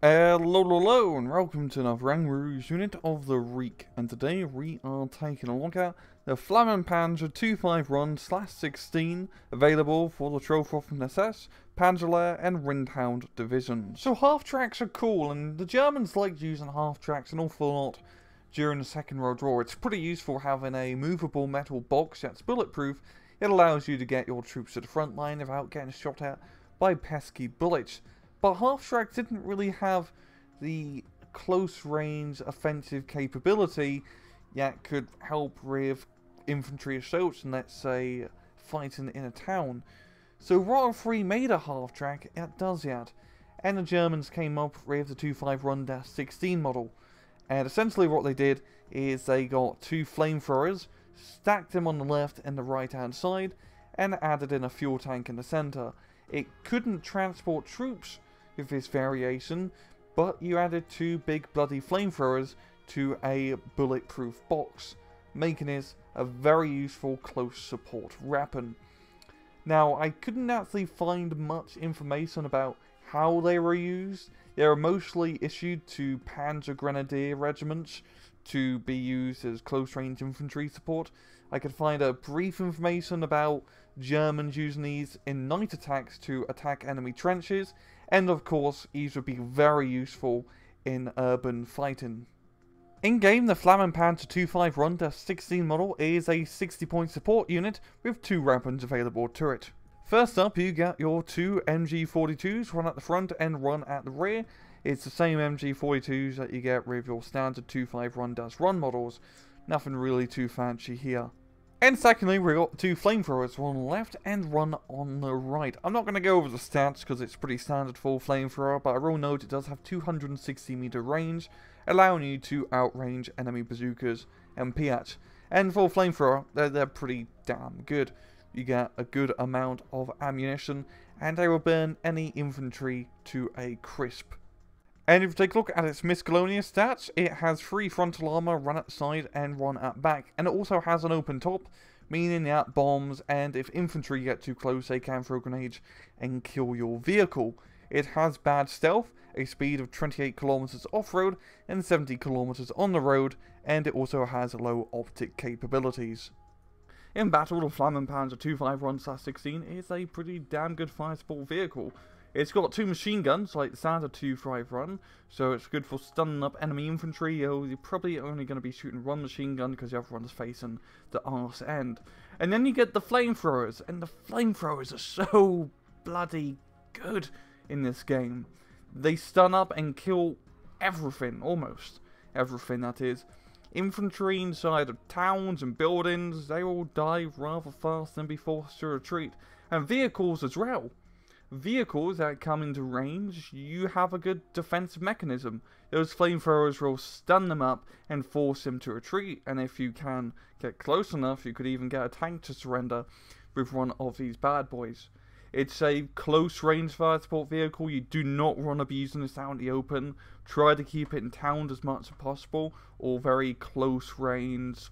Hello, and welcome to another Rouge unit of the Reek, and today we are taking a look at the FLAMMPZ 251/16, available for the Trofroffen SS, Panzerlehr and Rindhound divisions. So half-tracks are cool, and the Germans liked using half-tracks an awful lot during the Second World War. It's pretty useful having a movable metal box that's bulletproof. It allows you to get your troops to the front line without getting shot at by pesky bullets. But half-tracks didn't really have the close-range offensive capability that could help with infantry assaults and, let's say, fighting in a town. So Rotor 3 made a half-track that does that, and the Germans came up with the 251-16 model. And essentially what they did is they got two flamethrowers, stacked them on the left and the right-hand side, and added in a fuel tank in the center. It couldn't transport troops with this variation, but you added two big bloody flamethrowers to a bulletproof box, making it a very useful close support weapon. Now, I couldn't actually find much information about how they were used. They were mostly issued to Panzer Grenadier regiments to be used as close-range infantry support. I could find a brief information about Germans using these in night attacks to attack enemy trenches, and of course, these would be very useful in urban fighting. In-game, the FLAMMPZ 251-16 model is a 60-point support unit with two weapons available to it. First up, you get your two MG42s, one at the front and one at the rear. It's the same MG42s that you get with your standard 251-1 models. Nothing really too fancy here. And secondly, we got two flamethrowers, one on the left and one on the right. I'm not going to go over the stats because it's pretty standard for flamethrower, but I will note it does have 260 meter range, allowing you to outrange enemy bazookas and PH. And for flamethrower, they're pretty damn good. You get a good amount of ammunition, and they will burn any infantry to a crisp. And if you take a look at its miscellaneous stats, it has 3 frontal armor, 1 at side and 1 at back. And it also has an open top, meaning that bombs and if infantry get too close, they can throw grenades and kill your vehicle. It has bad stealth, a speed of 28 kilometers off-road and 70 kilometers on the road, and it also has low optic capabilities. In battle, the FLAMMPZ 251/16 is a pretty damn good fire support vehicle. It's got two machine guns, like the standard 251, so it's good for stunning up enemy infantry. You're probably only going to be shooting one machine gun because the other one's facing the arse end. And then you get the flamethrowers, and the flamethrowers are so bloody good in this game. They stun up and kill everything, almost everything that is. Infantry inside of towns and buildings, they all die rather fast and be forced to retreat. And vehicles as well. Vehicles that come into range, you have a good defensive mechanism. Those flamethrowers will stun them up and force them to retreat, and if you can get close enough, you could even get a tank to surrender with one of these bad boys. It's a close range fire support vehicle. You do not want to be using this out in the open. Try to keep it in town as much as possible, or very close range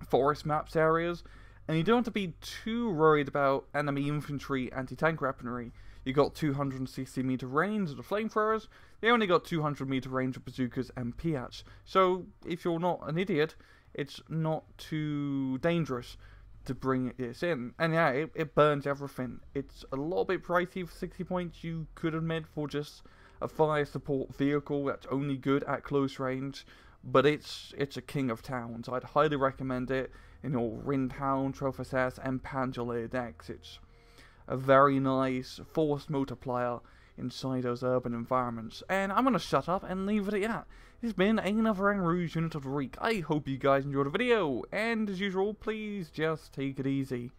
forest maps areas. And you don't have to be too worried about enemy infantry anti-tank weaponry. You got 260 meter range of the flamethrowers. They only got 200 meter range of bazookas and PH. So if you're not an idiot, it's not too dangerous to bring this in. And yeah, it burns everything. It's a little bit pricey for 60 points, you could admit, for just a fire support vehicle that's only good at close range. But it's a king of towns. I'd highly recommend it in your Rindhound, Trofroffen SS and Panzerlehr decks. It's a very nice force multiplier inside those urban environments. And I'm going to shut up and leave it at that. It's been another Rouge unit of the week. I hope you guys enjoyed the video, and as usual, please just take it easy.